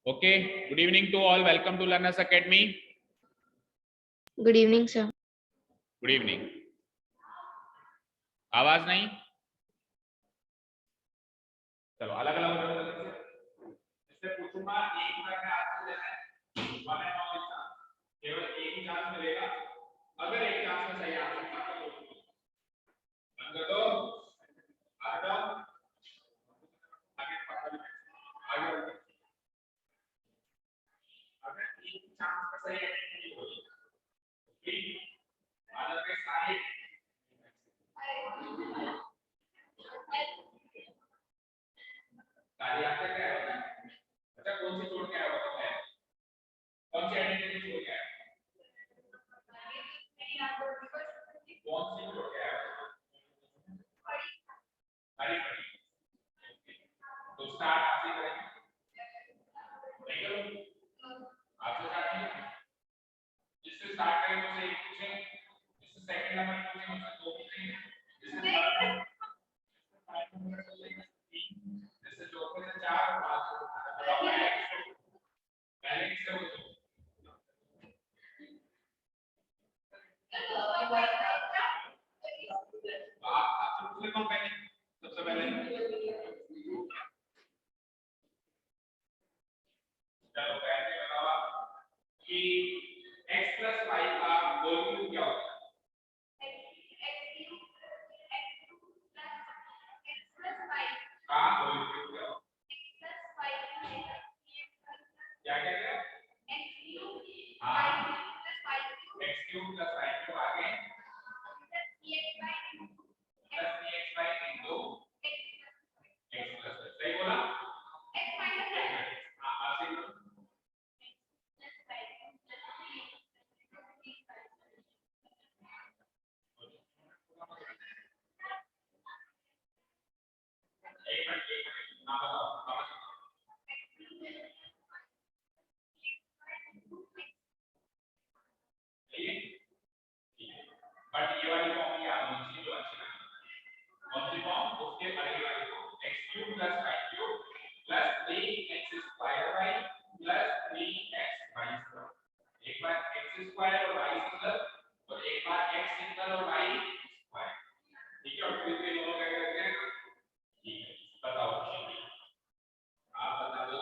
Okay, good evening to all. Welcome to Learners Academy. Good evening, sir. Good evening. आवाज नहीं? चलो अलग अलग इससे पूछूंगा एक बार में आंसर देना है 1 and all इसका केवल एक ही चांस मिलेगा अगर एक चांस में सही आंसर था तो बंद कर दो आगे आगे अगर एक चांस में सही नहीं होगी ठीक अदरवाइज सारे सारे आंसर क्या होगा अच्छा कौन सी छोड़ के आया बताओ है कौन सी आइडेंटिटी छोड़ के आया कौन सी छोड़ के आया सारी पढ़ी तो स्टार्ट आपसे करेंगे नहीं करो आपसे स्टार्ट करेंगे जिससे स्टार्ट करेंगे उसे एक पूछेंगे जिससे सेकंड नंबर पूछेंगे उसे दो पूछेंगे जिससे थर्ड नंबर पूछेंगे तीन जिससे चौथे से चार और पांच पहले किससे पूछो आप आपसे पूछ लेता हूं पहले सबसे पहले चलो पहले बताओ आप कि x + y का होल क्यूब क्या होता है का होल क्यूब क्या होता है क्या क्या क्या हाँ x क्यूब + y क्यूब आगे +3xy into x + y सही बोला हाँ आप सही बोला एक मिनट हाँ बताओ बट ये वाली फॉर्म याद होनी चाहिए जो अच्छी लगे कौन सी फॉर्म उसके आगे वाली form x³ + y³ + 3x² y + 3xy²। एक बार x² और y सिंगल और एक बार x सिंगल और y स्क्वायर ठीक है और फिर ये दोनों क्या करते हैं ठीक है बताओ आप बता दो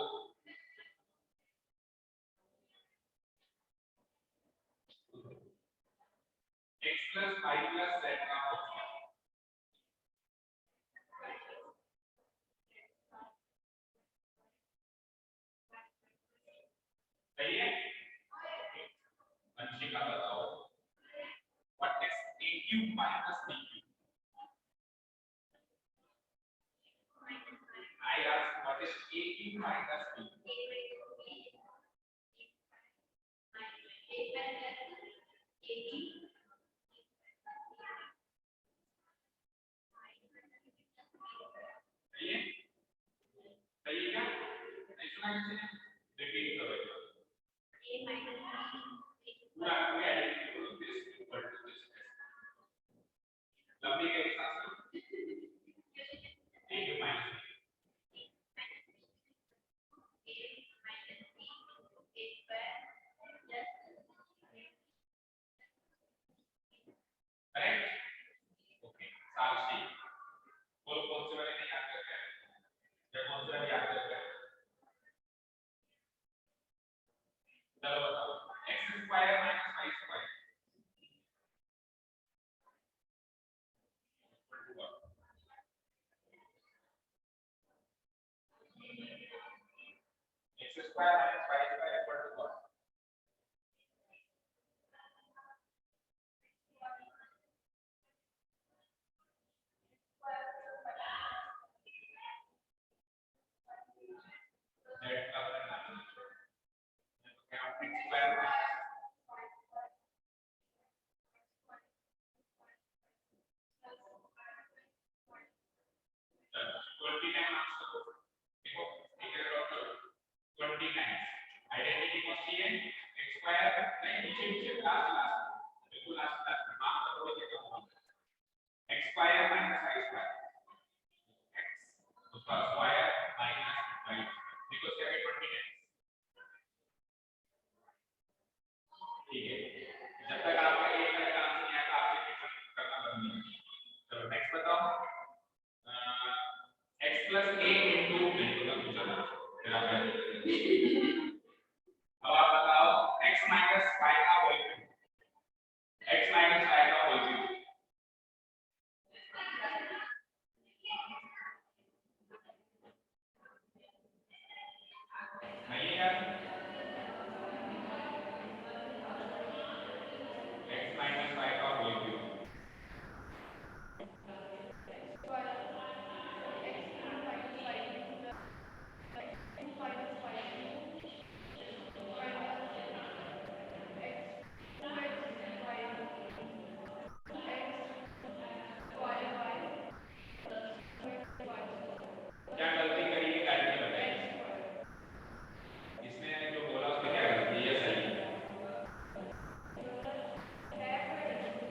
x + y + z का होगा सही है अंशिका बताओ what is a³ - b³? I ask what is a³ - b? सही है सही है क्या नहीं सुना किसी ने रिपीट करो एक बार पूरा पूरी आइडेंटिटी बोलो दिस इक्वल टू दिस लंबी के साथ ठीक है माइनस करेक्ट ओके साक्षी बोलो कौन से वाले नहीं याद करते हैं या कौन से वाले याद करते हैं चलो बताओ x² - y²। x² - y² equal to what? Z का करना है क्या x² चलो 29 मार्क्स को देखो ठीक है डॉक्टर 29 आइडेंटिटी कौन सी है x² नहीं नीचे नीचे लास्ट लास्ट बिल्कुल लास्ट लास्ट मार्क का थोड़ा क्या होगा x² - y² x उसका स्क्वायर माइनस y देखो 729 plus a into का कुछ चला फिर आप अब आप बताओ x minus y का whole cube x minus y का होल क्यूब नहीं है यार x minus y का होल क्यूब क्या गलती करी है गाइड ने बताई इसने जो बोला उसमें क्या गलती है सही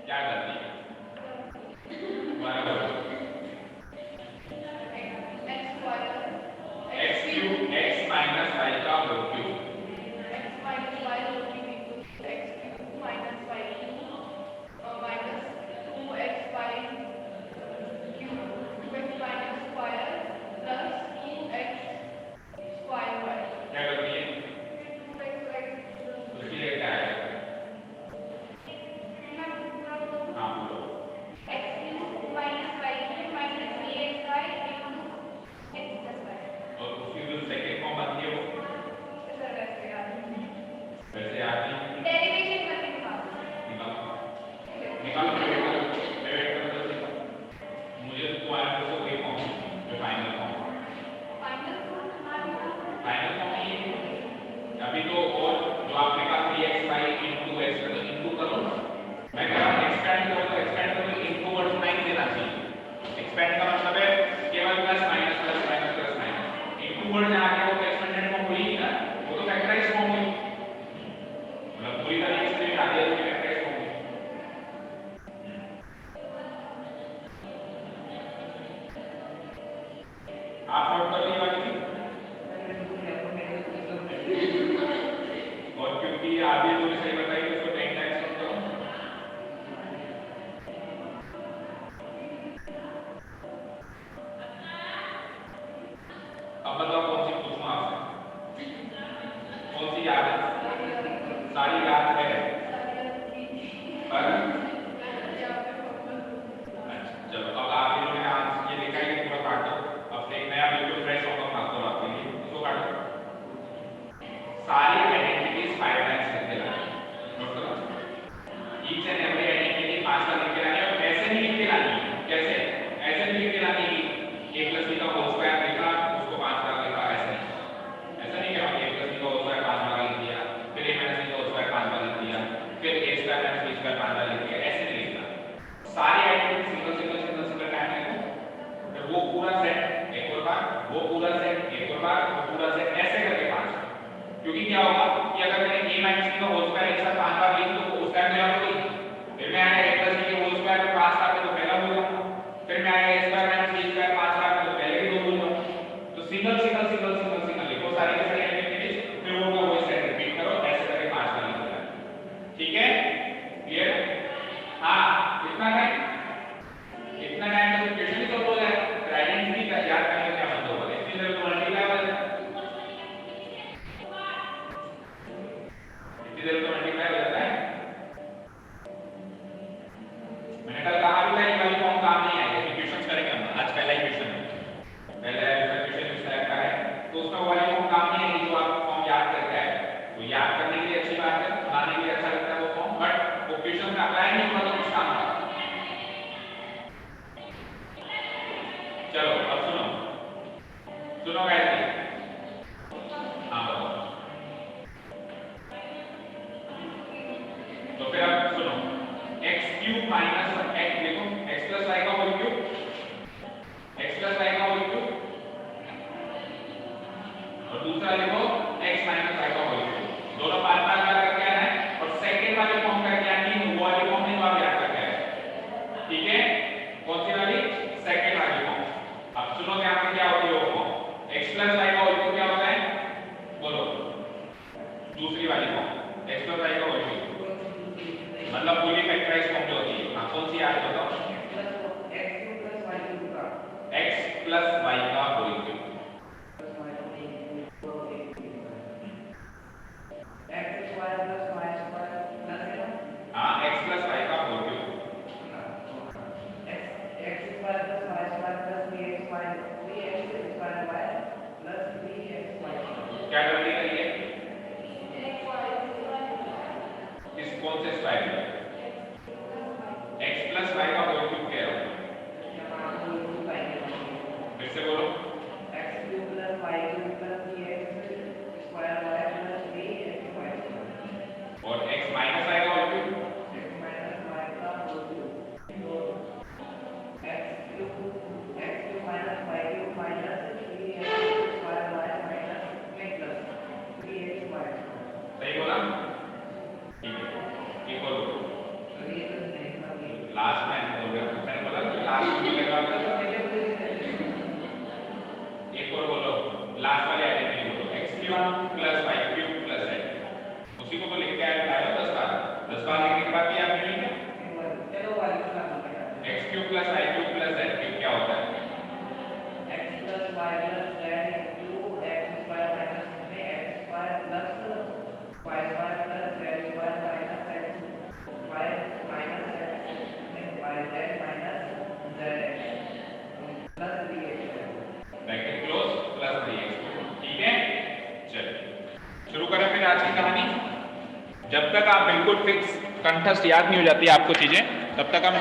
क्या गलती दोबारा बोलो x cube x minus y का होल क्यूब क्या गलती है उसकी जगह क्या है हाँ बोलो और उसकी जो सेकंड फॉर्म बनती है वो वैसे आती है निकालो निकालो मैं वेट कर रहा हूं मुझे तुम्हारे पास कोई फॉर्म जो फाइनल फॉर्म ये अभी तो और जो आपने कहा 3xy into x का तो इनटू करो मैं कह रहा हूं एक्सपेंड करो इनटू वर्ड साइन देना चाहिए एक्सपेंड का मतलब है केवल plus minus plus minus plus minus into word जहां के वो एक्सपेंडेड फॉर्म हुई ना वो तो फैक्टराइज फॉर्म हुई मतलब पूरी तरीके से आ गया तो फैक्टराइज फॉर्म हुई आप नोट कर लीजिए बाकी और क्योंकि आप ये थोड़ी सही बताइए तो उसको 10 टाइम्स नोट करो अब बताओ कौन सी पूछूं आपसे कौन सी याद है सारी याद है पर चलो अब आप इन्होंने आंसर ये लिखा है कि पूरा काट दो अब एक नया बिल्कुल फ्रेश होगा आपको आपके लिए उसको काटो सारी आइडेंटिटीज 5 टाइम्स लिख के लानी नोट करो ईच एंड एवरी आइडेंटिटी 5 बार लिख के लानी और ऐसे नहीं लिख के लानी कैसे ऐसे नहीं लिख के लानी कि a + b का होल स्क्वायर लिखा उसको 5 बार लिखा ऐसा नहीं क्या a + b का होल स्क्वायर 5 बार लिख दिया फिर a - b का होल स्क्वायर 5 बार लिख दिया फिर a स्क्वायर - b स्क्वायर 5 बार लिख दिया ऐसे नहीं लिखना सारी आइडेंटिटी सिंगल टाइम लिखो फिर वो पूरा सेट एक और बार वो पूरा सेट एक और बार वो पूरा सेट ऐसे करके 5 क्योंकि क्या होगा कि अगर मैंने a - b का होल स्क्वायर एक साथ 5 बार लिख तो उसका मेरा कोई फिर मैं आया a + b के होल स्क्वायर में 5 बार तो पहला होगा फिर मैं आया a स्क्वायर - b स्क्वायर 5 बार तो पहले भी 2 होगा तो सिंगल लिखो सारी की सारी आइडेंटिटीज फिर वो का वही सेट रिपीट करो ऐसे करके 5 बार लिखो ठीक है क्लियर हां इतना टाइम तो क्वेश्चन ही सॉल्व हो जाएगा फिर आइडेंटिटी का याद करने का क्या मतलब होगा इतनी देर तो मल्टीप्लाई हो जाएगा इतनी देर तो मल्टीप्लाई हो जाता है मैंने कल कहा भी था ये वाली फॉर्म काम नहीं आएगी इक्वेशंस करेंगे हम आज पहला इक्वेशन पहला इक्वेशन इस तरह का है तो उसका वाली फॉर्म काम नहीं आएगी जो आप फॉर्म याद करके आए तो याद करने के लिए अच्छी बात है बनाने के लिए अच्छा लगता है वो फॉर्म बट वो क्वेश्चन में अप्लाई नहीं होगा तो कुछ काम नहीं चलो अब सुनो गाइस हां बताओ तो फिर अब सुनो x³ माइनस x देखो x + y का होल क्यूब x + y का होल क्यूब और दूसरा लिखो x - y का होल क्यूब दोनों बार बार करके आना है और सेकंड वाले फॉर्म करके आनी है वो वाली फॉर्म नहीं आप याद करके आए ठीक है कौन सी वाली सेकंड वाली फॉर्म अब सुनो ध्यान से क्या होती है वो फॉर्म x + y का होल क्यूब क्या होता है बोलो दूसरी वाली फॉर्म x + y का होल क्यूब मतलब पूरी फैक्टराइज फॉर्म जो होती है कौन सी याद बताओ x + y का होल क्या गलती करी है? किस कौन से स्क्वायर में? x प्लस y का होल क्यूब कह रहा हूं। फिर से बोलो। x cube plus y cube plus dx square y plus 3x और x माइनस y का whole cube. x minus y का होल क्यूब तो x cube minus y cube minus 3x square y minus में plus 3xy सही बोला? ठीक है, एक और बोलो। लास्ट में बोल रहे हो, मैंने बोला कि लास्ट में बोलेगा। एक और बोलो, लास्ट वाले आइडेंटिटी बोलो, x cube plus y cube plus z। उसी को तो लिख के आया 10 बार। 10 बार लिखने के बाद भी आप नहीं है x cube plus y cube plus z cube क्या होता है? x plus y plus z cube x square minus में x square plus y square plus z square minus x y minus x में y z minus z plus 3x bracket close plus 3x। ठीक है, चलिए शुरू करें फिर आज की कहानी। जब तक आप बिल्कुल फिक्स कंठस्थ याद नहीं हो जाती आपको चीजें, तब तक हम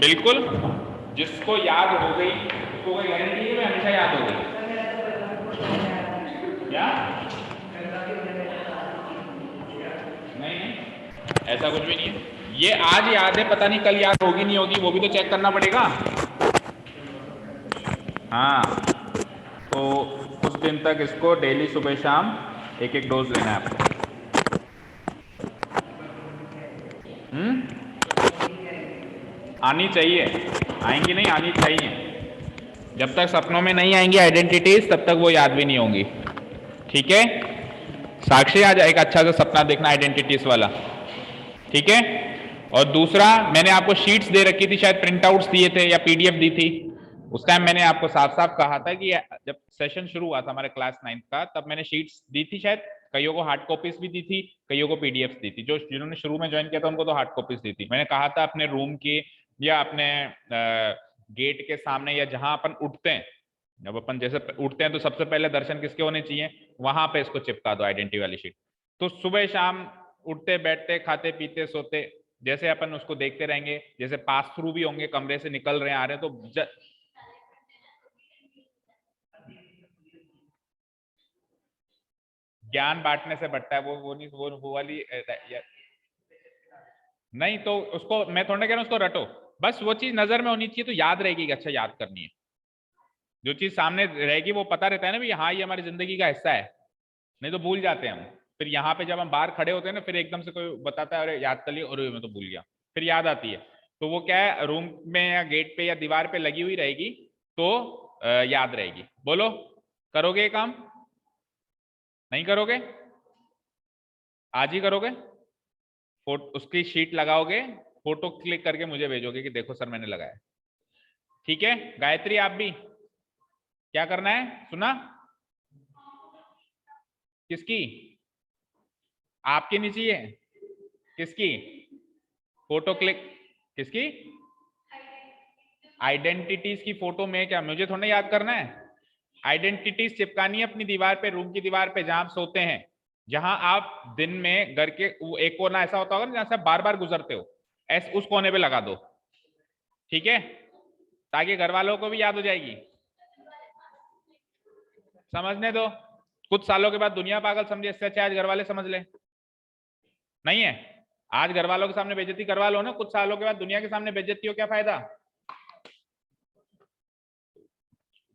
बिल्कुल, जिसको याद हो गई उसको कोई गारंटी है हमेशा याद हो गई क्या? नहीं, ऐसा कुछ भी नहीं है। ये आज याद है, पता नहीं कल याद होगी नहीं होगी, वो भी तो चेक करना पड़ेगा। हाँ, तो उस दिन तक इसको डेली सुबह शाम एक एक डोज लेना है आपको। आनी चाहिए, आएंगी नहीं, आनी चाहिए। जब तक सपनों में नहीं आएंगी आइडेंटिटीज, तब तक वो याद भी नहीं होंगी। ठीक है, साक्षी आज एक अच्छा सा सपना देखना आइडेंटिटीज वाला। ठीक है, और दूसरा मैंने आपको शीट्स दे रखी थी, शायद प्रिंट आउट्स दिए थे या पीडीएफ दी थी। उस टाइम मैंने आपको साफ साफ कहा था कि जब सेशन शुरू हुआ था हमारे क्लास 9th का, तब मैंने शीट्स दी थी, शायद कईयों को हार्ड कॉपीज भी दी थी, कईयों को पीडीएफ दी थी। जो जिन्होंने शुरू में ज्वाइन किया था उनको तो हार्ड कॉपीज दी थी। मैंने कहा था अपने रूम की या अपने गेट के सामने या जहां अपन उठते हैं, जब अपन जैसे उठते हैं तो सबसे पहले दर्शन किसके होने चाहिए, वहां पे इसको चिपका दो आइडेंटिटी वाली शीट। तो सुबह शाम उठते बैठते खाते पीते सोते जैसे अपन उसको देखते रहेंगे, जैसे पास थ्रू भी होंगे, कमरे से निकल रहे आ रहे हैं, तो ज्ञान बांटने से बढ़ता है। वो नहीं, वो वाली नहीं, तो उसको मैं थोड़ा कह रहा हूं उसको रटो, बस वो चीज नजर में होनी चाहिए तो याद रहेगी कि अच्छा याद करनी है। जो चीज सामने रहेगी वो पता रहता है ना भी हाँ ये हमारी जिंदगी का हिस्सा है, नहीं तो भूल जाते हैं हम। फिर यहाँ पे जब हम बाहर खड़े होते हैं ना, फिर एकदम से कोई बताता है अरे याद कर लिया, अरे मैं तो भूल गया, फिर याद आती है। तो वो क्या है, रूम में या गेट पे या दीवार पे लगी हुई रहेगी तो याद रहेगी। बोलो, करोगे ये काम? नहीं करोगे? आज ही करोगे? उसकी शीट लगाओगे, फोटो क्लिक करके मुझे भेजोगे कि देखो सर मैंने लगाया। ठीक है, गायत्री आप भी क्या करना है, सुना? किसकी? आपकी नहीं चाहिए? किसकी फोटो क्लिक? किसकी? आइडेंटिटीज की फोटो में क्या मुझे थोड़ा याद करना है? आइडेंटिटीज चिपकानी है अपनी दीवार पे, रूम की दीवार पे जहां आप सोते हैं, जहां आप दिन में घर के एक कोना ऐसा होता होगा ना जहां से आप बार बार गुजरते हो, ऐसे उस कोने पे लगा दो। ठीक है, ताकि घर वालों को भी याद हो जाएगी। समझने दो, कुछ सालों के बाद दुनिया पागल समझे, इससे अच्छा आज घर वाले समझ ले। नहीं है, आज घर वालों के सामने बेइज्जती करवा लो ना, कुछ सालों के बाद दुनिया के सामने बेइज्जती हो क्या फायदा?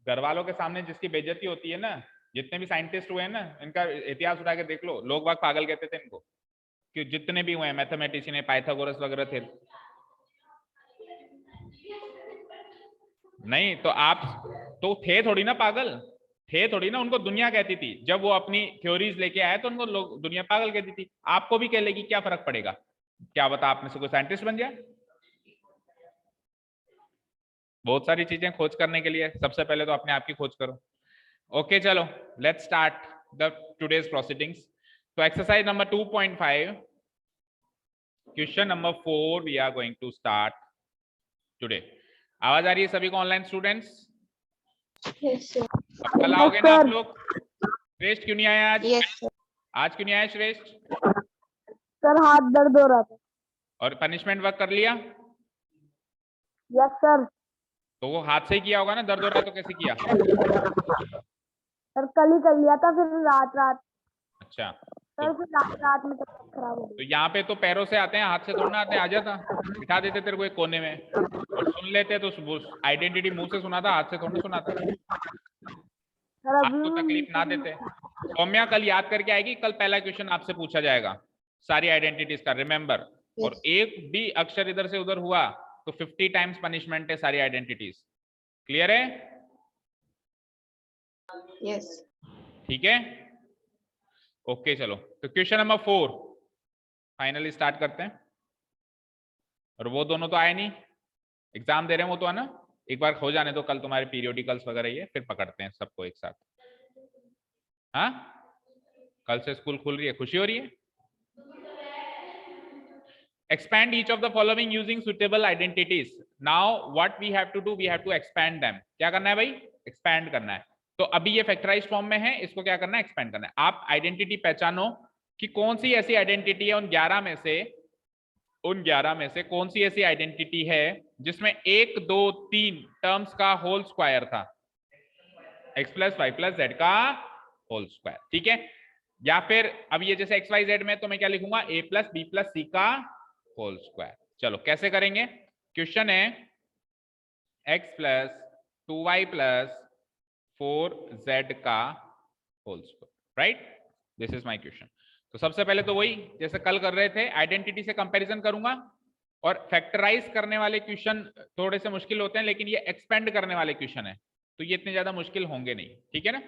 घर वालों के सामने जिसकी बेइज्जती होती है ना, जितने भी साइंटिस्ट हुए हैं ना, इनका इतिहास उठा के देख लो, लोग बाग पागल कहते थे इनको, कि जितने भी हुए हैं मैथमेटिशियन है, पाइथागोरस वगैरह थे। नहीं तो आप तो थे थोड़ी ना पागल, थे थोड़ी ना, उनको दुनिया कहती थी। जब वो अपनी थ्योरीज लेके आए तो उनको लोग दुनिया पागल कहती थी। आपको भी कह लेगी, क्या फर्क पड़ेगा? क्या बता, आप में से कोई साइंटिस्ट बन गया? बहुत सारी चीजें खोज करने के लिए सबसे पहले तो अपने आप की खोज करो। ओके चलो, let's start the today's proceedings. तो exercise number 2.5 question number 4 we are going to start today. आवाज आ रही है सभी को ऑनलाइन स्टूडेंट्स? Yes, sir. अब कल आओगे ना आप लोग? श्रेष्ठ क्यों नहीं आया आज? Yes, sir. आज क्यों नहीं आया श्रेष्ठ? सर हाथ दर्द हो रहा था। और पनिशमेंट वर्क कर लिया? Yes sir. तो वो हाथ से ही किया होगा ना, दर्द हो रहा है तो कैसे किया? सर कल ही कर लिया था, फिर रात अच्छा, सर फिर रात में तबीयत खराब हो तो गई। यहाँ पे तो पैरों से आते हैं, हाथ से थोड़ा ना आते हैं। आ जाता, बिठा देते तेरे को एक कोने में और सुन लेते, तो आइडेंटिटी मुंह से सुनाता, हाथ से थोड़ा सुनाता। सर आप तो तकलीफ ना देते। सौम्या कल याद करके आएगी, कल पहला क्वेश्चन आपसे पूछा जाएगा सारी आइडेंटिटीज का, रिमेंबर। और एक भी अक्षर इधर से उधर हुआ तो 50 टाइम्स पनिशमेंट है सारी आइडेंटिटीज। क्लियर है? Yes. ठीक है, ओके चलो। तो क्वेश्चन नंबर 4 फाइनली स्टार्ट करते हैं। और वो दोनों तो आए नहीं, एग्जाम दे रहे हैं वो तो, है ना? एक बार हो जाने तो कल तुम्हारे पीरियोडिकल्स वगैरह ये, फिर पकड़ते हैं सबको एक साथ। हाँ, कल से स्कूल खुल रही है, खुशी हो रही है? Expand each of the following using suitable identities. Now what we have to do, we have to expand them. क्या करना है भाई? Expand करना है। तो अभी ये फैक्टराइज्ड फॉर्म में है, इसको क्या करना है? एक्सपेंड करना है। आप आइडेंटिटी पहचानो कि कौन सी ऐसी आइडेंटिटी है उन 11 में से कौन सी ऐसी आइडेंटिटी है जिसमें 1 2 3 टर्म्स का होल स्क्वायर था, x plus y plus z का होल स्क्वायर। ठीक है, या फिर अब ये जैसे एक्स वाई जेड में तो मैं क्या लिखूंगा? a प्लस बी प्लस सी का होल स्क्वायर। चलो कैसे करेंगे? क्वेश्चन है x plus 2y plus 4z का whole square, right? This is my question. तो सबसे पहले तो वही जैसे कल कर रहे थे, आइडेंटिटी से कंपैरिजन करूंगा। और फैक्टराइज करने वाले क्वेश्चन थोड़े से मुश्किल होते हैं, लेकिन ये एक्सपेंड करने वाले क्वेश्चन है तो ये इतने ज्यादा मुश्किल होंगे नहीं। ठीक है ना?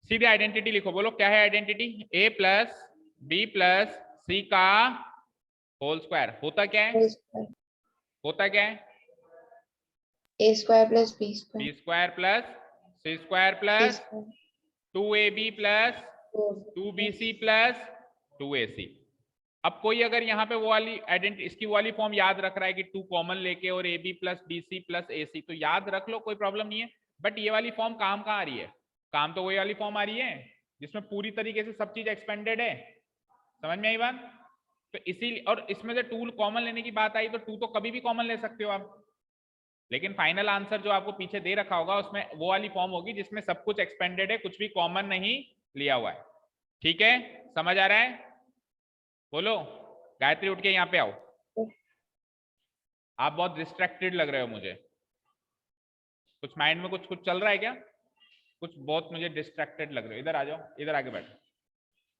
सीधे आइडेंटिटी लिखो, बोलो क्या है identity? a plus B plus सी का होल स्क्वायर। होता क्या है? होता क्या है? A square plus B square. B square plus C square plus 2ab plus 2bc plus 2ac। अब कोई अगर यहाँ पे वो वाली आइडेंटिटी, इसकी वाली फॉर्म याद रख रहा है कि 2 कॉमन लेके और ab plus bc plus ac, तो याद रख लो, कोई प्रॉब्लम नहीं है। बट ये वाली फॉर्म काम कहाँ आ रही है? काम तो वही वाली फॉर्म आ रही है जिसमें पूरी तरीके से सब चीज एक्सपेंडेड है। समझ में आई बात? तो इसीलिए, और इसमें से 2 कॉमन लेने की बात आई तो 2 तो कभी भी कॉमन ले सकते हो आप, लेकिन फाइनल आंसर जो आपको पीछे दे रखा होगा उसमें वो वाली फॉर्म होगी जिसमें सब कुछ एक्सपेंडेड है, कुछ भी कॉमन नहीं लिया हुआ है। ठीक है, समझ आ रहा है? बोलो गायत्री, उठ के यहाँ पे आओ। आप बहुत डिस्ट्रैक्टेड लग रहे हो मुझे, कुछ माइंड में कुछ चल रहा है क्या? कुछ बहुत मुझे डिस्ट्रैक्टेड लग रहे हो। इधर आ जाओ, इधर आके बैठो,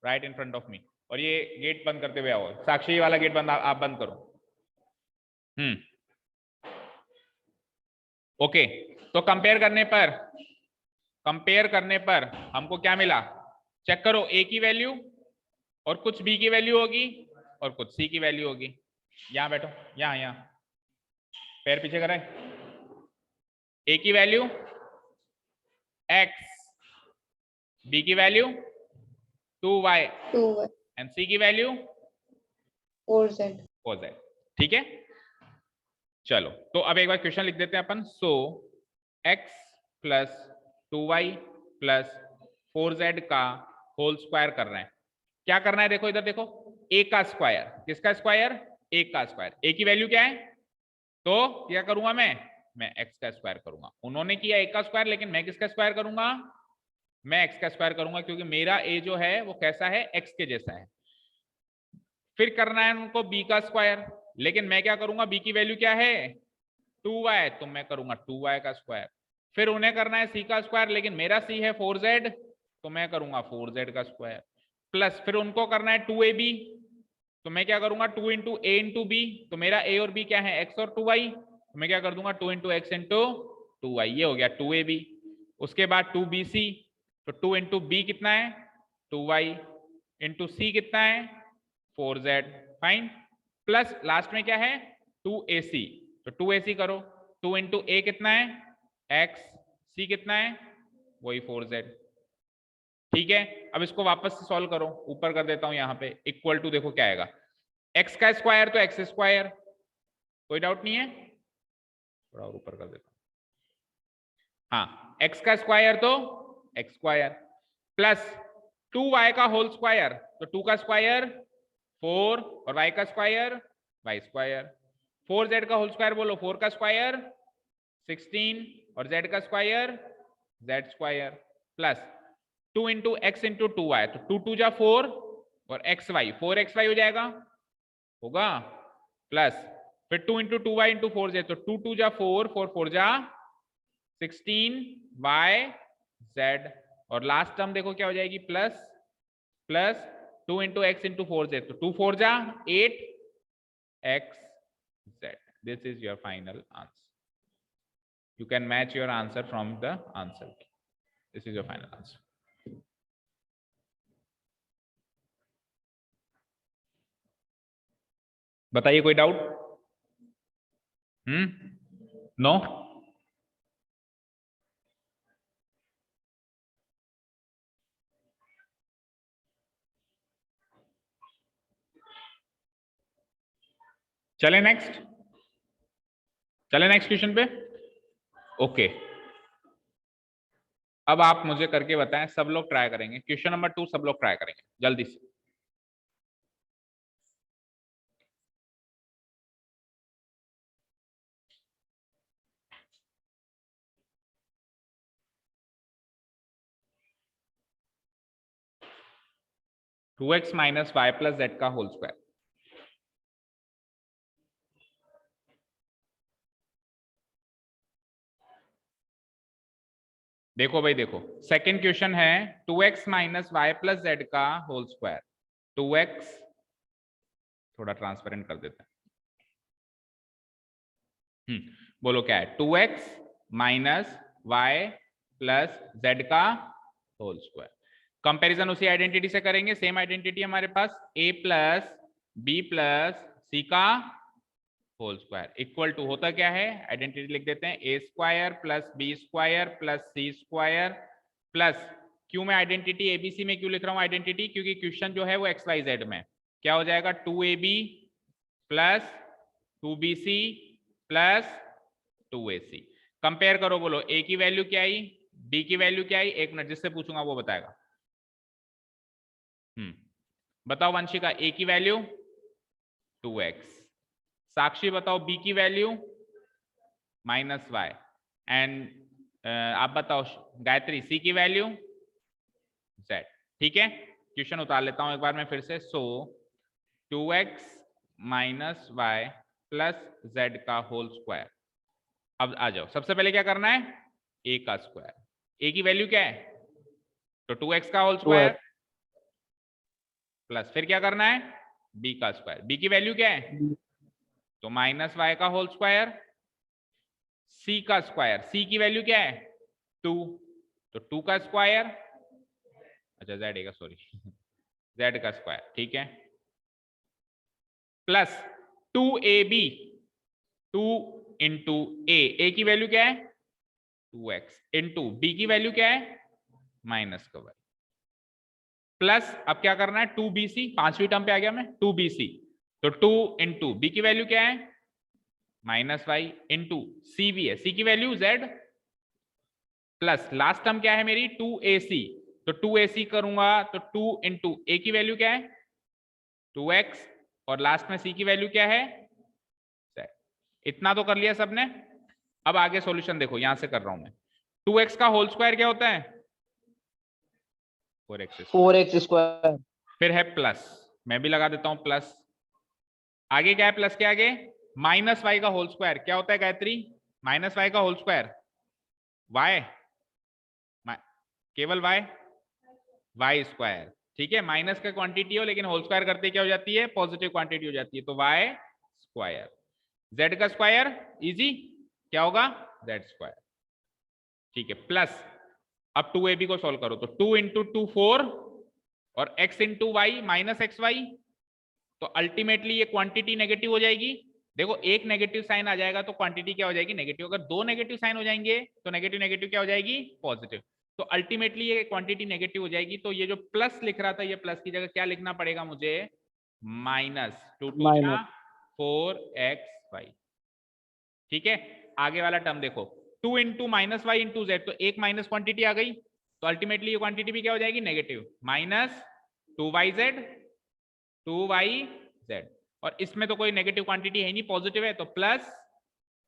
right in front of me. और ये गेट बंद करते हुए आओ। साक्षी वाला गेट बंद आप बंद करो। ओके, तो कंपेयर करने पर हमको क्या मिला? चेक करो, a की वैल्यू और कुछ b की वैल्यू होगी और कुछ c की वैल्यू होगी। यहां बैठो, यहाँ पैर पीछे कराए। a की वैल्यू x, b की वैल्यू 2y एंड c की वैल्यू 4z। ठीक है, चलो तो अब एक बार क्वेश्चन लिख देते हैं अपन। सो x plus 2y plus 4z का होल स्क्वायर कर रहे हैं। क्या करना है? देखो इधर देखो, a का स्क्वायर। किसका स्क्वायर? a का स्क्वायर। a की वैल्यू क्या है? तो क्या करूंगा मैं x का स्क्वायर करूंगा। उन्होंने किया a का स्क्वायर, लेकिन मैं किसका स्क्वायर करूंगा? मैं x का स्क्वायर करूंगा, क्योंकि मेरा a जो है वो कैसा है? x के जैसा है। फिर करना है उनको b का स्क्वायर, लेकिन मैं क्या करूंगा? b की वैल्यू क्या है? 2y, तो मैं करूंगा 2y का स्क्वायर। फिर उन्हें करना है c का स्क्वायर, लेकिन मेरा c है 4z, तो मैं करूंगा 4z का स्क्वायर। प्लस फिर उनको करना है 2ab, तो मैं क्या करूंगा? 2 इंटू a इंटू b, तो मेरा a और b क्या है? x और 2y, तो मैं क्या कर दूंगा? 2 इंटू x इंटू 2y, ये हो गया 2ab। उसके बाद 2bc, तो 2 इंटू b कितना है? 2y इंटू c कितना है? 4z। फाइन। प्लस लास्ट में क्या है? 2ac, तो 2ac करो। 2 इंटू a कितना है? x, c कितना है? वही 4z। ठीक है, अब इसको वापस से सॉल्व करो। ऊपर कर देता हूं यहाँ पे, इक्वल टू, देखो क्या आएगा? x का स्क्वायर तो x स्क्वायर, कोई डाउट नहीं है? थोड़ा और ऊपर कर देता हूं। हाँ, x का स्क्वायर तो x स्क्वायर प्लस 2y का होल स्क्वायर, तो 2 का स्क्वायर 4 और y का स्क्वायर y स्क्वायर, 4z का होल स्क्वायर बोलो 4 का स्क्वायर 16 और z का square z square plus 2 into x into 2y, तो 2 2 जा 4 और xy 4xy हो जाएगा, होगा प्लस फिर 2 इंटू 2y इंटू 4z, तो 2 2 जा 4 4 4 जा 16y z और लास्ट टर्म देखो क्या हो जाएगी plus plus 2 into x into 4z, तो 2 4 जा 8x z. This is your final answer. You can match your answer from the answer key. This is your final answer. बताइए कोई doubt? No? चले next question पे. Okay अब आप मुझे करके बताएं, सब लोग ट्राई करेंगे. क्वेश्चन नंबर 2 सब लोग ट्राई करेंगे जल्दी से. Two x minus y plus z का होल स्क्वायर. देखो भाई देखो, सेकंड क्वेश्चन है 2x minus y plus z का होल स्क्वायर. 2x थोड़ा ट्रांसपेरेंट कर देते हैं. बोलो क्या है? 2x minus y plus z का होल स्क्वायर. कंपैरिजन उसी आइडेंटिटी से करेंगे, सेम आइडेंटिटी हमारे पास a प्लस बी प्लस सी का होल स्क्वायर इक्वल टू होता क्या है, आइडेंटिटी लिख देते हैं a square plus b square plus C square plus क्यों मैं आइडेंटिटी एबीसी में क्यों लिख रहा हूं आइडेंटिटी, क्योंकि क्वेश्चन जो है वो XYZ में क्या हो जाएगा 2ab plus 2bc plus 2ac. Compare करो, बोलो a की वैल्यू क्या आई, b की वैल्यू क्या आई. एक मिनट जिससे पूछूंगा वो बताएगा. बताओ वंशिका, a की वैल्यू 2x. साक्षी बताओ b की वैल्यू माइनस वाई. एंड आप बताओ गायत्री c की वैल्यू z. ठीक है, क्वेश्चन उतार लेता हूं एक बार मैं फिर से. So 2x minus y plus z का होल स्क्वायर. अब आ जाओ, सबसे पहले क्या करना है, a का स्क्वायर. a की वैल्यू क्या है, तो 2x का होल स्क्वायर प्लस फिर क्या करना है b का स्क्वायर. b की वैल्यू क्या है, तो माइनस वाई का होल स्क्वायर. c का स्क्वायर, c की वैल्यू क्या है 2, तो 2 का स्क्वायर, अच्छा z का सॉरी z का स्क्वायर. ठीक है, प्लस 2ab 2 इंटू a की वैल्यू क्या है 2x इंटू b की वैल्यू क्या है माइनस का वाई प्लस अब क्या करना है 2bc, पांचवी टर्म पे आ गया मैं 2bc, तो 2 इंटू बी की वैल्यू क्या है माइनस वाई इंटू सी भी है, सी की value z plus last term क्या है मेरी 2ac, तो 2ac करूंगा तो 2 इंटू a की वैल्यू क्या है 2x और लास्ट में c की वैल्यू क्या है z. इतना तो कर लिया सबने. अब आगे सॉल्यूशन देखो, यहां से कर रहा हूं मैं. 2x का होल स्क्वायर क्या होता है 4x स्क्वायर. फिर है प्लस, मैं भी लगा देता हूं प्लस. आगे क्या है प्लस के आगे माइनस वाई का होल स्क्वायर क्या होता है गायत्री, माइनस वाई का होल स्क्वायर वाई, केवल वाई वाई स्क्वायर. ठीक है, माइनस का क्वांटिटी हो लेकिन होल स्क्वायर करते क्या हो जाती है पॉजिटिव क्वांटिटी हो जाती है, तो वाई स्क्वायर. जेड का स्क्वायर इजी क्या होगा जेड स्क्वायर. ठीक है, प्लस अब 2ab को सॉल्व करो, तो 2 इंटू 2 4 और x into y minus x y, तो अल्टीमेटली ये क्वांटिटी नेगेटिव हो जाएगी. देखो एक नेगेटिव साइन आ जाएगा तो क्वांटिटी क्या हो जाएगी नेगेटिव, अगर दो नेगेटिव साइन हो जाएंगे तो नेगेटिव नेगेटिव क्या हो जाएगी पॉजिटिव, तो अल्टीमेटली ये क्वांटिटी नेगेटिव हो जाएगी. तो ये जो प्लस लिख रहा था ये प्लस की जगह क्या लिखना पड़ेगा मुझे माइनस 2 4x वाई. ठीक है, आगे वाला टर्म देखो 2 into minus y into z, तो एक माइनस क्वांटिटी आ गई, तो अल्टीमेटली ये क्वांटिटी भी क्या हो जाएगी, नेगेटिव, माइनस 2yz 2yz, और इसमें तो कोई नेगेटिव क्वांटिटी है नहीं, पॉजिटिव है, तो प्लस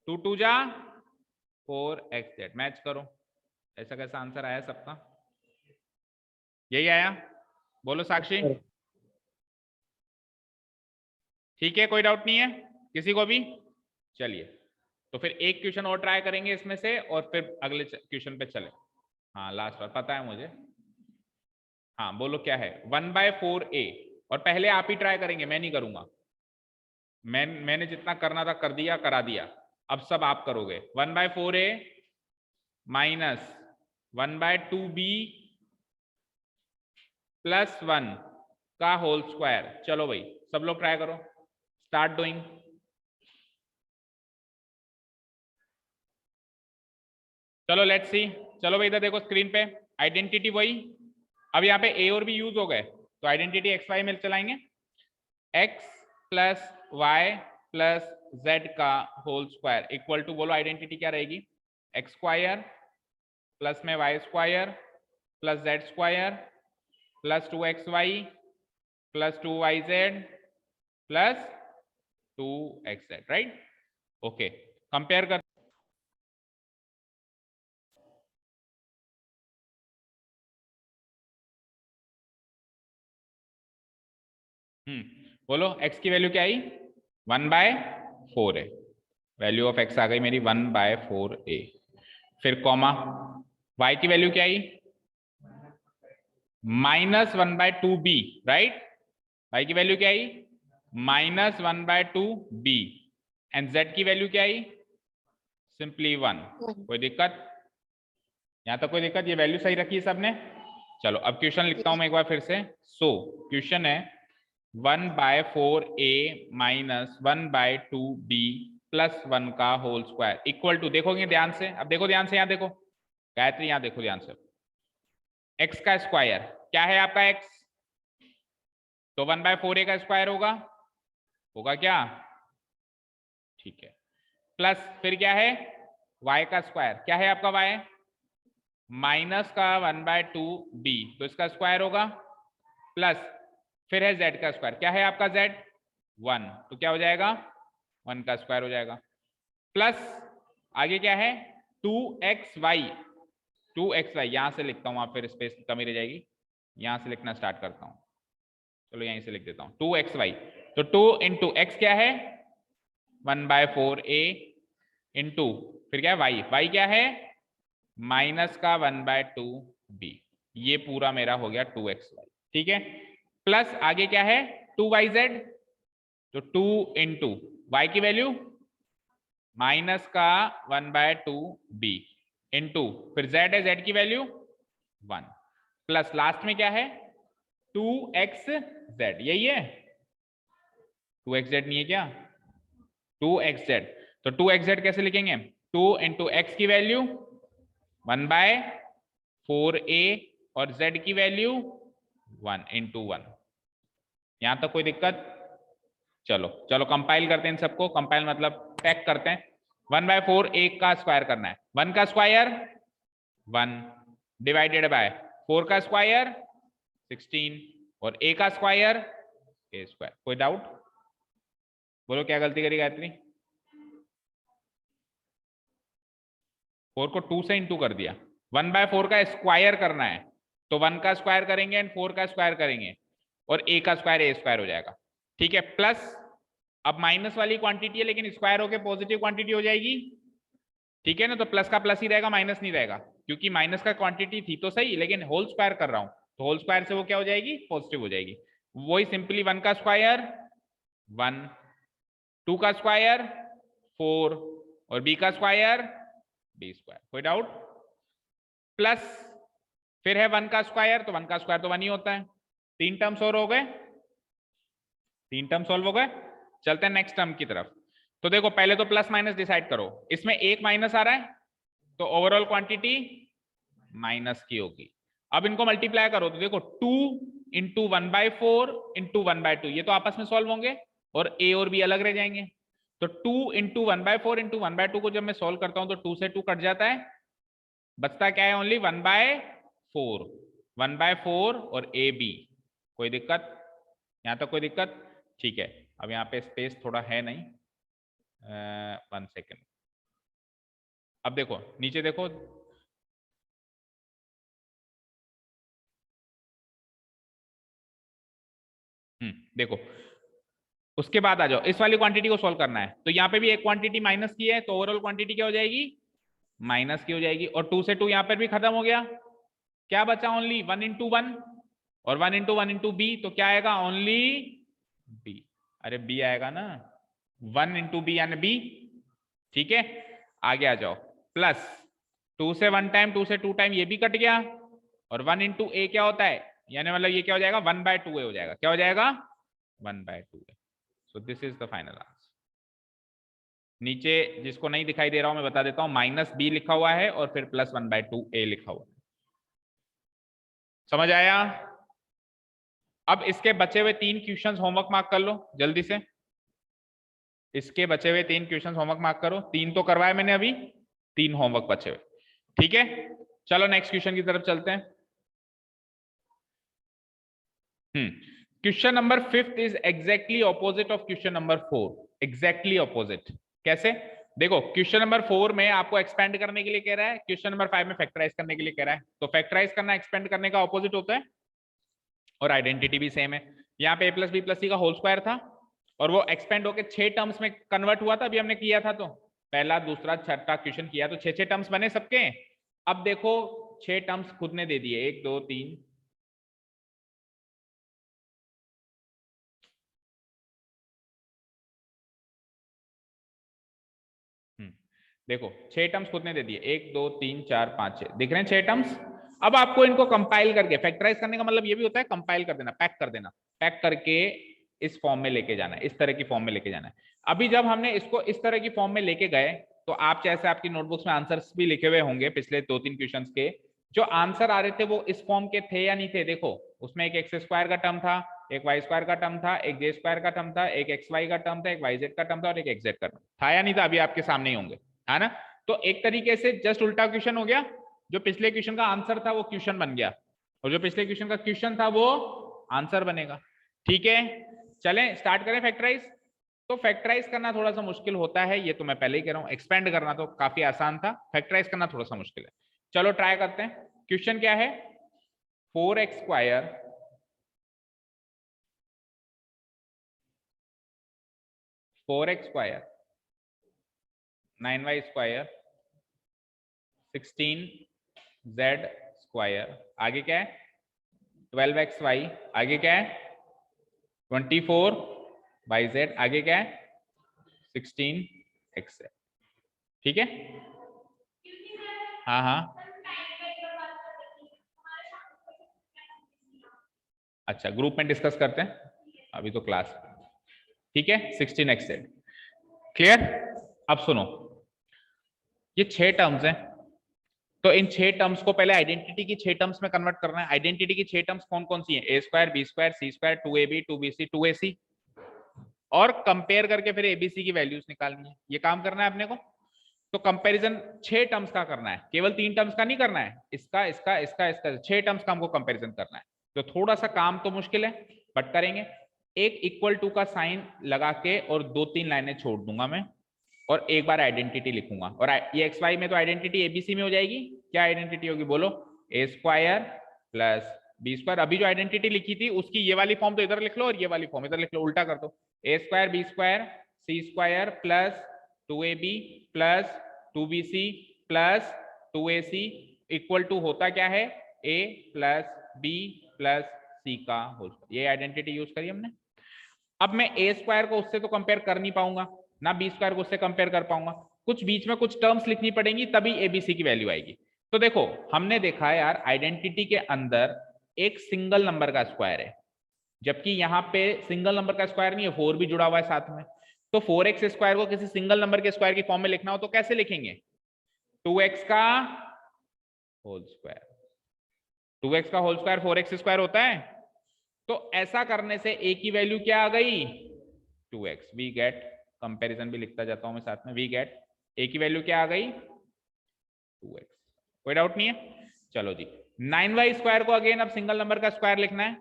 2 2 जा 4xz। मैच करो, ऐसा कैसा आंसर आया सबका, यही आया, बोलो साक्षी। ठीक है, कोई डाउट नहीं है किसी को भी। चलिए तो फिर एक क्वेश्चन और ट्राई करेंगे इसमें से, और फिर अगले क्वेश्चन पे चले। हाँ लास्ट बार पता है मुझे। हाँ बोलो क्या है, 1/4a, और पहले आप ही ट्राई करेंगे, मैं नहीं करूंगा, मैंने जितना करना था कर दिया, करा दिया, अब सब आप करोगे। 1/4a माइनस 1/2b प्लस 1 का होल स्क्वायर। चलो भाई सब लोग ट्राई करो, स्टार्ट डूइंग। चलो लेट्स सी, चलो भाई इधर देखो स्क्रीन पे, आइडेंटिटी वही, अब यहाँ पे a और b यूज हो गए, तो आइडेंटिटी एक्स वाई में चलाएंगे, x plus y plus z का होल स्क्वायर इक्वल टू, बोलो आइडेंटिटी क्या रहेगी, एक्स स्क्वायर प्लस में y square plus z square plus 2xy plus 2yz plus 2xz, right. Okay, compare कर, बोलो x की वैल्यू क्या आई, 1/4a, वैल्यू ऑफ x आ गई मेरी 1/4a। फिर कॉमा, y की वैल्यू क्या आई, -1/2b, राइट, y की वैल्यू क्या आई, -1/2b, एंड z की वैल्यू क्या आई, सिंपली 1। कोई दिक्कत, यहां तक कोई दिक्कत, ये वैल्यू सही रखी है सबने। चलो अब क्वेश्चन लिखता हूं मैं एक बार फिर से। सो क्वेश्चन है 1/4a माइनस 1/2b प्लस 1 का होल स्क्वायर इक्वल टू, देखोगे ध्यान से, अब देखो ध्यान से, यहाँ देखो गायत्री, यहाँ देखो ध्यान से, x का स्क्वायर क्या है आपका x, तो 1/4a का स्क्वायर होगा क्या, ठीक है, प्लस फिर क्या है y का स्क्वायर, क्या है आपका y, माइनस का 1/2b, तो इसका स्क्वायर होगा, प्लस फिर है z का स्क्वायर, क्या है आपका z, 1, तो क्या हो जाएगा 1 का स्क्वायर हो जाएगा, प्लस आगे क्या है 2xy, 2xy यहां से लिखता हूं, आप फिर स्पेस कमी रह जाएगी, यहां से लिखना स्टार्ट करता हूं, चलो यहीं से लिख देता हूं 2xy, तो 2 इंटू एक्स क्या है 1/4a इंटू फिर क्या है y क्या है माइनस का 1/2b, ये पूरा मेरा हो गया 2xy, ठीक है, प्लस आगे क्या है 2yz, तो 2 इंटू y की वैल्यू माइनस का 1/2b इंटू फिर z है, z की वैल्यू 1, प्लस लास्ट में क्या है 2xz, यही है 2xz नहीं है क्या, 2xz, तो 2xz कैसे लिखेंगे, 2 इंटू एक्स की वैल्यू 1/4a और z की वैल्यू 1 इंटू 1, यहां तक कोई दिक्कत। चलो चलो कंपाइल करते हैं इन सबको, कंपाइल मतलब टैग करते हैं, 1/4a का स्क्वायर करना है, 1 का स्क्वायर 1 डिवाइडेड बाय 4 का स्क्वायर 16 और a का स्क्वायर a स्क्वायर। कोई डाउट, बोलो क्या गलती करी गायत्री, 4 को 2 से इंटू कर दिया, 1/4 का स्क्वायर करना है, तो 1 का स्क्वायर करेंगे एंड 4 का स्क्वायर करेंगे और a का स्क्वायर a स्क्वायर हो जाएगा, ठीक है, प्लस अब माइनस वाली क्वांटिटी है लेकिन स्क्वायर होके पॉजिटिव क्वांटिटी हो जाएगी, ठीक है ना, तो प्लस का प्लस ही रहेगा, माइनस नहीं रहेगा, क्योंकि माइनस का क्वांटिटी थी तो सही लेकिन होल स्क्वायर कर रहा हूं, तो होल स्क्वायर से वो क्या हो जाएगी, पॉजिटिव हो जाएगी, वही सिंपली 1 का स्क्वायर 1, 2 का स्क्वायर 4 और b का स्क्वायर b स्क्वायर। कोई डाउट, प्लस फिर है 1 का स्क्वायर, तो 1 का स्क्वायर तो 1 ही होता है, 3 टर्म सॉल्व हो गए, 3 टर्म सॉल्व हो गए। चलते हैं नेक्स्ट टर्म की तरफ, तो देखो पहले तो प्लस माइनस डिसाइड करो, इसमें एक माइनस आ रहा है तो ओवरऑल क्वांटिटी माइनस की होगी, अब इनको मल्टीप्लाई करो तो देखो 2 इंटू 1/4 इंटू 1/2, ये तो आपस में सॉल्व होंगे और a और b अलग रह जाएंगे, तो 2 इंटू 1/4 इंटू 1/2 को जब मैं सॉल्व करता हूं तो 2 से 2 कट जाता है, बचता क्या है ओनली 1/4, 1/4 और ए बी। कोई दिक्कत यहां तक? कोई दिक्कत? ठीक है। अब यहाँ पे स्पेस थोड़ा है नहीं, 1 सेकेंड। अब देखो नीचे देखो, देखो उसके बाद आ जाओ, इस वाली क्वांटिटी को सॉल्व करना है। तो यहाँ पे भी एक क्वांटिटी माइनस की है, तो ओवरऑल क्वांटिटी क्या हो जाएगी? माइनस की हो जाएगी। और 2 से 2 यहाँ पर भी खत्म हो गया, क्या बचा? ओनली 1 इंटू 1 और 1 इंटू 1 इंटू बी, तो क्या आएगा? Only B. अरे बी आएगा ना, 1 इंटू बी यानी बी। ठीक है, आगे आ जाओ। प्लस 2 से 1 टाइम, 2 से 2 टाइम ये भी कट गया, और 1 इंटू ए क्या होता है, यानी मतलब ये क्या हो जाएगा? 1/2 ए हो जाएगा। क्या हो जाएगा? 1/2 A. So this is the final answer. नीचे जिसको नहीं दिखाई दे रहा हूं मैं बता देता हूं, माइनस बी लिखा हुआ है और फिर प्लस 1/2 ए लिखा हुआ है। समझ आया? अब इसके बचे हुए 3 क्वेश्चंस होमवर्क मार्क कर लो जल्दी से। इसके बचे हुए 3 क्वेश्चंस होमवर्क मार्क करो। 3 तो करवाए मैंने अभी, 3 होमवर्क बचे हुए। ठीक है, चलो नेक्स्ट क्वेश्चन की तरफ चलते हैं। Question number 5 is exactly opposite of question number 4। Exactly opposite कैसे? देखो क्वेश्चन नंबर 4 में आपको एक्सपेंड करने के लिए कह रहा है, क्वेश्चन नंबर 5 में फैक्टराइज करने के लिए कह रहा है। तो फैक्टराइज करना एक्सपेंड करने का ऑपोजिट होता है, और आइडेंटिटी भी सेम है। यहाँ पे a प्लस बी प्लस सी का होल स्क्वायर था, और वो एक्सपेंड होकर 6 टर्म्स में कन्वर्ट हुआ था। अभी हमने किया था, तो पहला दूसरा छठा क्वेश्चन किया तो 6 टर्म्स बने सबके। अब देखो 6 टर्म्स खुद ने दे दिए, 1 2 3, देखो 6 टर्म्स खुद ने दे दिए, 1 2 3 4 5 6 दिख रहे हैं 6 टर्म्स। अब आपको इनको कंपाइल करके, फैक्टराइज करने का मतलब ये भी होता है कंपाइल कर देना, पैक कर देना, पैक करके इस फॉर्म में लेके जाना है, इस तरह की फॉर्म में लेके जाना है। अभी जब हमने इसको इस तरह की फॉर्म में लेके गए, तो आप जैसे आपकी नोटबुक्स में आंसर्स भी लिखे हुए होंगे पिछले 2-3 क्वेश्चंस के, जो आंसर आ रहे थे वो इस फॉर्म के थे या नहीं थे। देखो उसमें एक एक्स स्क्वायर का टर्म था, एक वाई स्क्वायर का टर्म था, एक जे स्क्वायर का टर्म था, एक एक्स वाई का टर्म था, एक वाई जेड का टर्म था, और एक एक्स जेड का टर्म था या नहीं था? अभी आपके सामने ही होंगे, है ना? तो एक तरीके से जस्ट उल्टा क्वेश्चन हो गया। जो पिछले क्वेश्चन का आंसर था वो क्वेश्चन बन गया, और जो पिछले क्वेश्चन का क्वेश्चन था वो आंसर बनेगा। ठीक है, चलें स्टार्ट करें फैक्टराइज। तो फैक्टराइज करना थोड़ा सा मुश्किल होता है, ये तो मैं पहले ही कह रहा हूं। एक्सपेंड करना तो काफी आसान था, फैक्टराइज करना थोड़ा सा मुश्किल है। चलो ट्राई करते हैं। क्वेश्चन क्या है? 4x square 9y square 16z square, आगे क्या है? 12xy, आगे क्या है? 24yz, आगे क्या है? 16xz। ठीक है, हाँ हाँ, अच्छा ग्रुप में डिस्कस करते हैं, अभी तो क्लास। ठीक है, 16xz क्लियर। अब सुनो, ये 6 टर्म्स हैं, तो इन 6 टर्म्स को पहले आइडेंटिटी की 6 टर्म्स में कन्वर्ट करना है। आइडेंटिटी की 6 टर्म्स कौन कौन सी हैं? ए square, B square, C square, 2ab, 2bc, 2ac, और कंपेयर करके फिर एबीसी की वैल्यूज निकालनी है। ये काम करना है अपने को। तो कंपैरिजन 6 टर्म्स का करना है, केवल 3 टर्म्स का नहीं करना है, इसका इसका इसका इसका 6 टर्म्स का हमको कंपैरिजन करना है। तो थोड़ा सा काम तो मुश्किल है, बट करेंगे। एक इक्वल टू का साइन लगा के और 2-3 लाइनें छोड़ दूंगा मैं, और एक बार आइडेंटिटी लिखूंगा। और ये एक्स वाई में तो आइडेंटिटी एबीसी में हो जाएगी। क्या आइडेंटिटी होगी बोलो? ए स्क्वायर प्लस बी स्क्वायर। अभी जो आइडेंटिटी लिखी थी उसकी ये वाली फॉर्म तो इधर लिख लो, और ये वाली फॉर्म इधर लिख लो, उल्टा कर दो। A square B square C square plus 2ab plus 2bc plus 2ac equal to होता क्या है? a प्लस बी प्लस सी का होल। ये आइडेंटिटी यूज करी हमने। अब मैं ए स्क्वायर को उससे तो कंपेयर कर नहीं पाऊंगा, ना बी स्क्वायर को उससे कंपेयर कर पाऊंगा, कुछ बीच में कुछ टर्म्स लिखनी पड़ेंगी, तभी एबीसी की वैल्यू आएगी। तो देखो हमने देखा है यार, आइडेंटिटी के अंदर एक सिंगल नंबर का स्क्वायर है, जबकि यहाँ पे सिंगल नंबर का स्क्वायर नहीं है, 4 भी जुड़ा हुआ है साथ में। तो 4x स्क्वायर को किसी सिंगल नंबर के स्क्वायर की फॉर्म में लिखना हो तो कैसे लिखेंगे? 2x का होल स्क्वायर। 2x का होल स्क्वायर 4x स्क्वायर होता है। तो ऐसा करने से a की वैल्यू क्या आ गई? 2x। वी गेट कंपैरिजन भी लिखता जाता हूं मैं साथ में। वी गेट ए की वैल्यू क्या आ गई 2x, कोई डाउट नहीं है। चलो जी 9y स्क्वायर को अगेन अब सिंगल नंबर का स्क्वायर लिखना है,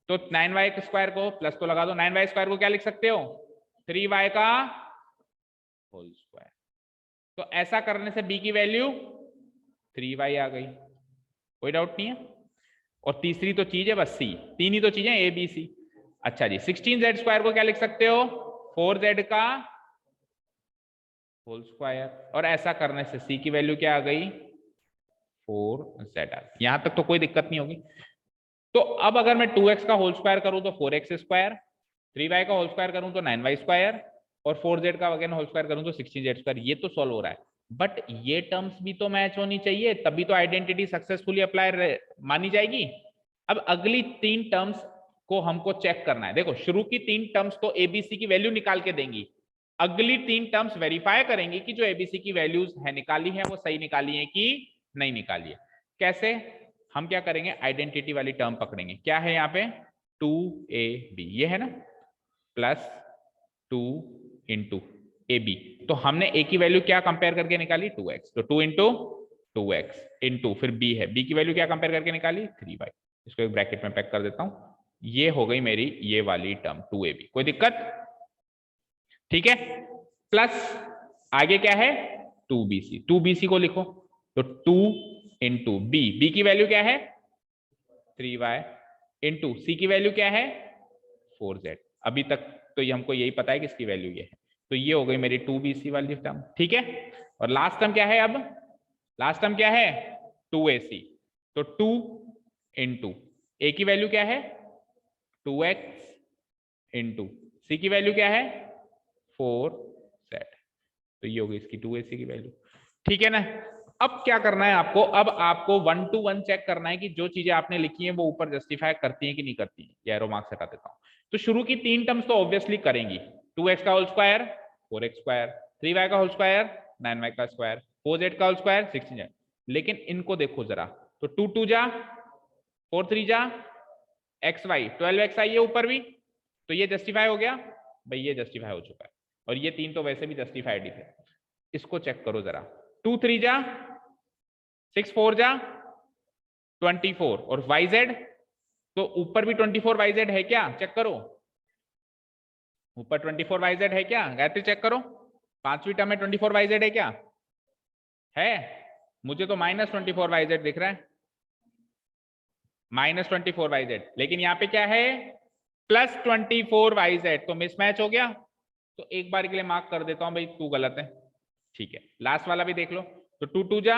तो 9y स्क्वायर को प्लस तो लगा दो, 9y स्क्वायर को क्या लिख सकते हो 3y का होल स्क्वायर। तो ऐसा करने से b की वैल्यू 3y आ गई, कोई डाउट नहीं है। और तीसरी तो चीज है बस c, तीन ही तो चीजें a b c। अच्छा जी 16z स्क्वायर को क्या लिख सकते हो 4z का होल स्क्वायर, और ऐसा करने से c की वैल्यू क्या आ गई 4z। यहां तक तो कोई दिक्कत नहीं होगी। तो अब अगर मैं 2x का होल स्क्वायर करूं तो 4x स्क्वायर, 3y का होल स्क्वायर करूं तो 9y स्क्वायर, और 4z का अगेन होल स्क्वायर करूं तो 16z स्क्वायर। ये तो सॉल्व हो रहा है, बट ये टर्म्स भी तो मैच होनी चाहिए, तभी तो आइडेंटिटी सक्सेसफुली अप्लाई मानी जाएगी। अब अगली तीन टर्म्स को हमको चेक करना है। देखो शुरू की तीन टर्म्स तो एबीसी की वैल्यू निकाल के देंगी, अगली तीन टर्म्स वेरीफाई करेंगी कि जो एबीसी की वैल्यूज है निकाली है वो सही निकाली है कि नहीं निकाली है। कैसे? हम क्या करेंगे आइडेंटिटी वाली टर्म पकड़ेंगे। क्या है यहाँ पे 2ab, ये है ना, प्लस 2 इंटू ए बी। तो हमने ए की वैल्यू क्या कंपेयर करके निकाली 2x, तो 2 इंटू 2x इंटू फिर b है, b की वैल्यू क्या कंपेयर करके निकाली 3y। इसको एक ब्रैकेट में पैक कर देता हूं, ये हो गई मेरी ये वाली टर्म 2ab। कोई दिक्कत? ठीक है। प्लस आगे क्या है 2bc, 2bc को लिखो तो 2 इंटू बी की वैल्यू क्या है 3y इंटू सी की वैल्यू क्या है 4z। अभी तक तो ये हमको यही पता है कि इसकी वैल्यू ये है, तो ये हो गई मेरी 2bc वाली टर्म। ठीक है। और लास्ट टर्म क्या है, अब लास्ट टर्म क्या है 2ac, तो 2 इंटू ए की वैल्यू क्या है 2x इंटू सी की वैल्यू क्या है 4z, तो ये होगी इसकी 2ac की वैल्यू। ठीक है ना। अब क्या करना है आपको, अब आपको 1 to 1 चेक करना है कि जो चीजें आपने लिखी हैं वो ऊपर जस्टिफाई करती हैं कि नहीं करती हैं। ये एरो मार्क्स हटा देता हूं। तो शुरू की तीन टर्म्स तो ऑब्वियसली करेंगी, 2x का whole square 4x square, 3y का होल स्क्वायर 9y का स्क्वायर, 4z का होल स्क्वायर 16z। लेकिन इनको देखो जरा, तो 2 2 जा 4 3 जा xy 12xi है ऊपर भी, तो ये जस्टिफाई हो गया भाई, ये जस्टिफाई हो चुका है। और ये तीन तो वैसे भी जस्टिफाइड ही थे। इसको चेक करो जरा, 2 3 जा 6 4 जा 24, और yz तो ऊपर भी 24 yz है क्या, चेक करो ऊपर 24 yz है क्या, गायत्री चेक करो, पांचवी टर्म में 24 yz है क्या, है? मुझे तो -24 yz दिख रहा है, -24 yz, लेकिन यहाँ पे क्या है +24 yz, तो मिसमैच हो गया। तो एक बार के लिए मार्क कर देता हूं भाई तू गलत है। ठीक है, लास्ट वाला भी देख लो, तो 2 2 जा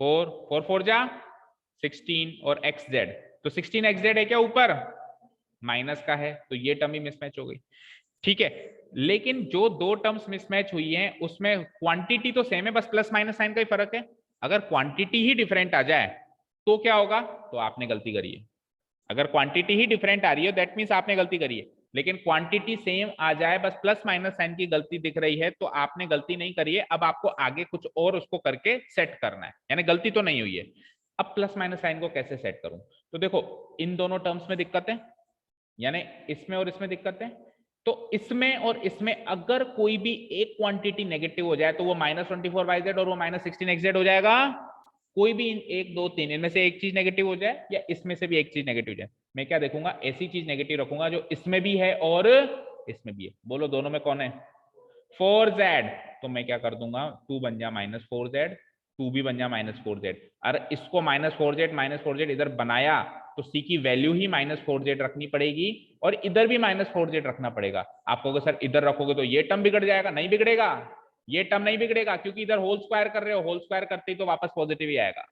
4 4 4 जा 16, और xz तो 16xz है क्या ऊपर, माइनस का है, तो ये टर्म ही मिसमैच हो गई। ठीक है, लेकिन जो दो टर्म्स मिसमैच हुई हैं उसमें क्वांटिटी तो सेम है, बस प्लस माइनस साइन का ही फर्क है। अगर क्वांटिटी ही डिफरेंट आ जाए तो क्या होगा, तो आपने गलती करी है। अगर क्वांटिटी ही डिफरेंट आ रही है दैट मींस आपने गलती करी है, लेकिन क्वांटिटी सेम आ जाए बस प्लस माइनस साइन की गलती दिख रही है तो आपने गलती नहीं करी है। अब आपको आगे कुछ और उसको करके सेट करना है, यानी गलती तो नहीं हुई है। अब प्लस माइनस साइन को कैसे सेट करूं, तो देखो इन दोनों टर्म्स में दिक्कत है, यानी इसमें और इसमें दिक्कत है। तो इसमें और इसमें अगर कोई भी एक क्वांटिटी नेगेटिव हो जाए तो वो -24 yz और वो -16xz हो जाएगा। कोई भी एक दो तीन इनमें से एक चीज नेगेटिव हो जाए या इसमें से भी एक चीज नेगेटिव हो जाए, मैं क्या देखूंगा ऐसी चीज नेगेटिव रखूंगा जो इसमें भी है और इसमें भी है। बोलो दोनों में कौन है 4z, तो मैं क्या कर दूंगा 2 बन जा -4z, 2 भी बन जा -4z। अरे इसको -4z इधर बनाया तो c की वैल्यू ही -4z रखनी पड़ेगी और इधर भी -4z रखना पड़ेगा। आप कहोगे सर इधर रखोगे तो ये टर्म बिगड़ जाएगा, नहीं बिगड़ेगा, ये टर्म नहीं बिगड़ेगा क्योंकि इधर होल स्क्वायर कर रहे हो, होल स्क्वायर करते ही तो वापस पॉजिटिव ही आएगा।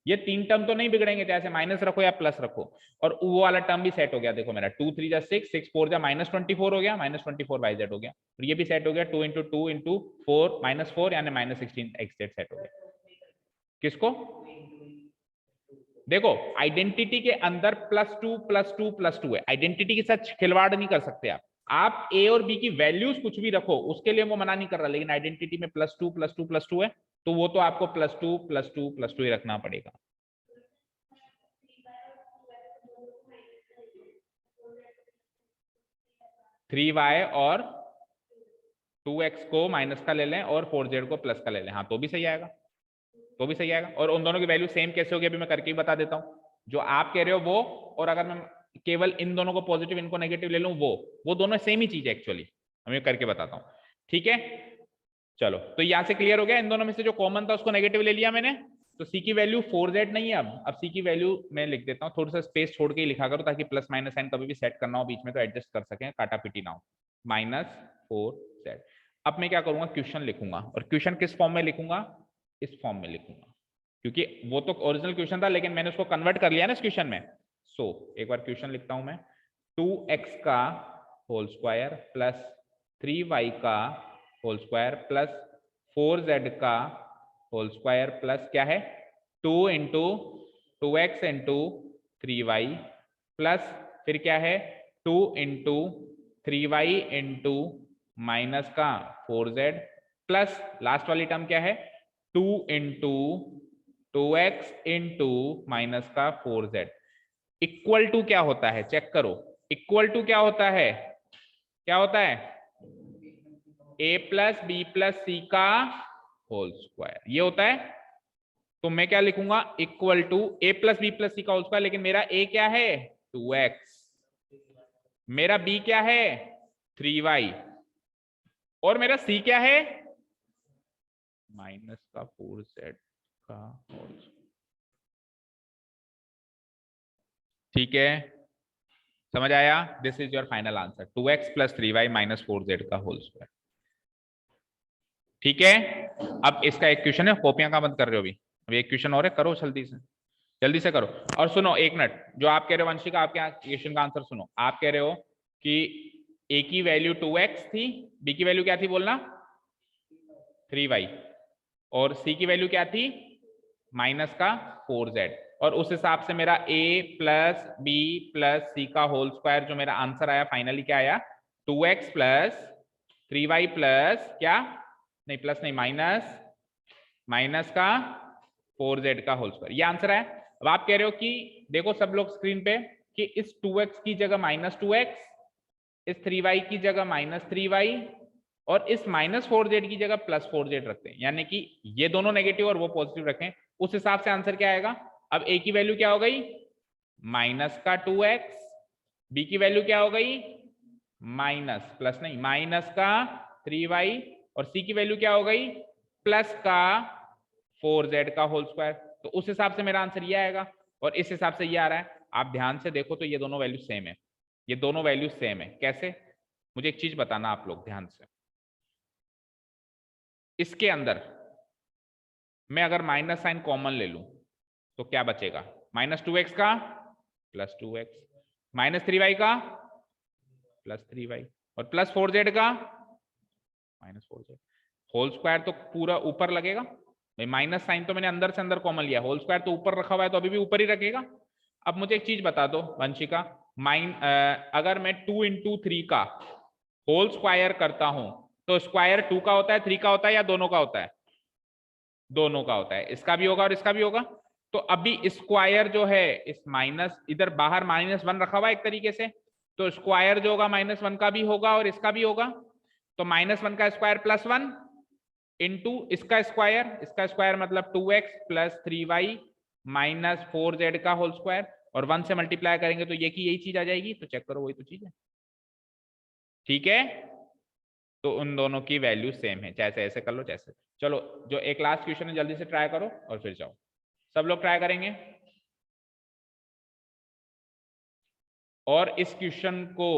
ये तीन टर्म तो नहीं बिगड़ेंगे, चाहे माइनस रखो या प्लस रखो। और वो वाला टर्म भी सेट हो गया, देखो मेरा 2 3 जा 6 6 4 जा -24 हो गया, -24 yz हो गया, और ये भी सेट हो गया 2 × 2 × 4 -4 यानी -16xz सेट हो गया। किसको देखो आइडेंटिटी के अंदर +2 है, आइडेंटिटी के साथ खिलवाड़ नहीं कर सकते आप ए और बी की वैल्यूज कुछ भी रखो उसके लिए वो मना नहीं कर रहा, लेकिन आइडेंटिटी में +2 है तो वो तो आपको +2 ही रखना पड़ेगा। थ्री वाई और 2x को माइनस का ले लें और 4z को प्लस का ले लें, हाँ तो भी सही आएगा, तो भी सही आएगा। और उन दोनों की वैल्यू सेम कैसे होगी अभी मैं करके ही बता देता हूँ। जो आप कह रहे हो वो, और अगर मैं केवल इन दोनों को पॉजिटिव इनको नेगेटिव ले लूं वो दोनों सेम ही चीज है एक्चुअली। मैं करके बताता हूँ, ठीक है। चलो तो यहां से क्लियर हो गया, इन दोनों में से जो कॉमन था उसको नेगेटिव ले लिया मैंने, तो सी की वैल्यू 4z नहीं है। अब सी की वैल्यू मैं लिख देता हूँ, थोड़ा सा स्पेस छोड़ के ही लिखा करो ताकि प्लस माइनस साइन कभी भी सेट करना हो बीच में तो एडजस्ट कर सकें, काटा पीटी ना हो। -4z। अब मैं क्या करूंगा, क्वेश्चन लिखूंगा, और क्वेश्चन किस फॉर्म में लिखूंगा, इस फॉर्म में लिखूंगा, क्योंकि वो तो ओरिजिनल क्वेश्चन था लेकिन मैंने उसको कन्वर्ट कर लिया ना इस क्वेश्चन में। सो एक बार क्वेश्चन लिखता हूं मैं, 2x का होल स्क्वायर प्लस 3y का होल स्क्वायर प्लस 4z का होल स्क्वायर प्लस क्या है 2 into 2x into 3y plus फिर क्या है 2 इंटू 3y इंटू माइनस का 4z प्लस लास्ट वाली टर्म क्या है 2 इंटू 2x इंटू माइनस का 4z इक्वल टू क्या होता है, चेक करो, इक्वल टू क्या होता है, क्या होता है a प्लस बी प्लस सी का होल स्क्वायर, ये होता है। तो मैं क्या लिखूंगा, equal to a plus B plus सी का होल स्क्वायर, लेकिन मेरा a क्या है 2x, मेरा b क्या है 3y, और मेरा c क्या है माइनस का 4z का होल स्क्वायर। ठीक है, समझ आया, this is your final answer 2x plus 3y minus 4z का होल स्क्वायर। ठीक है, अब इसका एक क्वेश्चन है, कॉपियां कहां बंद कर रहे हो अभी एक क्वेश्चन और है, करो जल्दी से करो। और सुनो एक मिनट, जो आप कह रहे हो वंशिका, आपके क्वेश्चन का आंसर सुनो। आप कह रहे हो कि a की वैल्यू 2x थी, b की वैल्यू क्या थी बोलना 3y, और c की वैल्यू क्या थी माइनस का 4z, और उस हिसाब से मेरा a प्लस बी प्लस सी का होल स्क्वायर जो मेरा आंसर आया फाइनली क्या आया 2x प्लस 3y प्लस क्या नहीं प्लस नहीं माइनस का 4z का होल स्क्वायर, ये आंसर है। अब आप कह रहे हो कि देखो सब लोग स्क्रीन पे कि इस 2x की जगह -2x, इस 3y की जगह -3y, और इस -4z की जगह +4z रखते हैं, यानी कि ये दोनों नेगेटिव और वो पॉजिटिव रखें, उस हिसाब से आंसर क्या आएगा। अब a की वैल्यू क्या हो गई माइनस का 2x, b की वैल्यू क्या हो गई प्लस नहीं माइनस का 3y, और c की वैल्यू क्या हो गई प्लस का 4z का होल स्क्वायर। तो उस हिसाब से मेरा आंसर ये आएगा, और इस हिसाब से ये आ रहा है। आप ध्यान से देखो तो ये दोनों वैल्यू सेम है, ये दोनों वैल्यू सेम है। कैसे, मुझे एक चीज बताना आप लोग ध्यान से, इसके अंदर मैं अगर माइनस साइन कॉमन ले लूं तो क्या बचेगा -2x का +2x, -3y का +3y, और +4z का -4z। होल स्क्वायर तो पूरा ऊपर लगेगा भाई, माइनस साइन तो मैंने अंदर से अंदर कॉमन लिया, होल स्क्वायर तो ऊपर रखा हुआ है तो अभी भी ऊपर ही रखेगा। अब मुझे एक चीज बता दो वंशिका, अगर मैं 2 इंटू 3 का होल स्क्वायर करता हूं तो स्क्वायर 2 का होता है 3 का होता है या दोनों का होता है, दोनों का होता है, इसका भी होगा और इसका भी होगा। तो अभी स्क्वायर जो है इस माइनस इधर बाहर -1 रखा हुआ है एक तरीके से, तो स्क्वायर जो होगा -1 का भी होगा और इसका भी होगा। तो -1 का स्क्वायर +1 इंटू इसका स्क्वायर मतलब 2x plus 3y minus 4z का होल स्क्वायर, और 1 से मल्टीप्लाई करेंगे तो ये की यही चीज आ जाएगी। तो चेक करो वही तो चीज है, ठीक है। तो उन दोनों की वैल्यू सेम है, चाहे ऐसे कर लो जैसे। चलो जो एक लास्ट क्वेश्चन है जल्दी से ट्राई करो और फिर जाओ, सब लोग ट्राई करेंगे। और इस क्वेश्चन को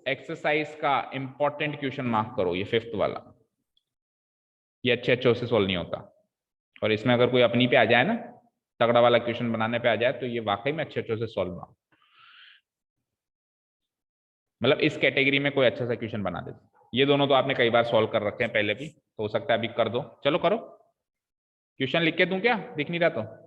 एक्सरसाइज का इंपॉर्टेंट क्वेश्चन मार्क करो, ये 5th वाला, ये अच्छे से सोल्व नहीं होता, और इसमें अगर कोई अपनी पे आ जाए ना तगड़ा वाला क्वेश्चन बनाने पे आ जाए तो ये वाकई में अच्छे से सोल्व ना, मतलब इस कैटेगरी में कोई अच्छा सा क्वेश्चन बना दे। ये दोनों तो आपने कई बार सॉल्व कर रखे हैं पहले भी, तो हो सकता है अभी कर दो। चलो करो, क्वेश्चन लिख के दूं क्या, दिख नहीं रहा तो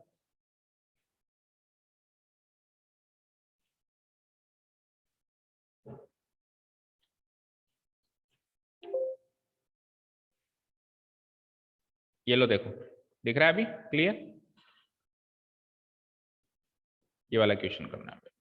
ये लो देखो, दिख रहा है अभी क्लियर, ये वाला क्वेश्चन करना है।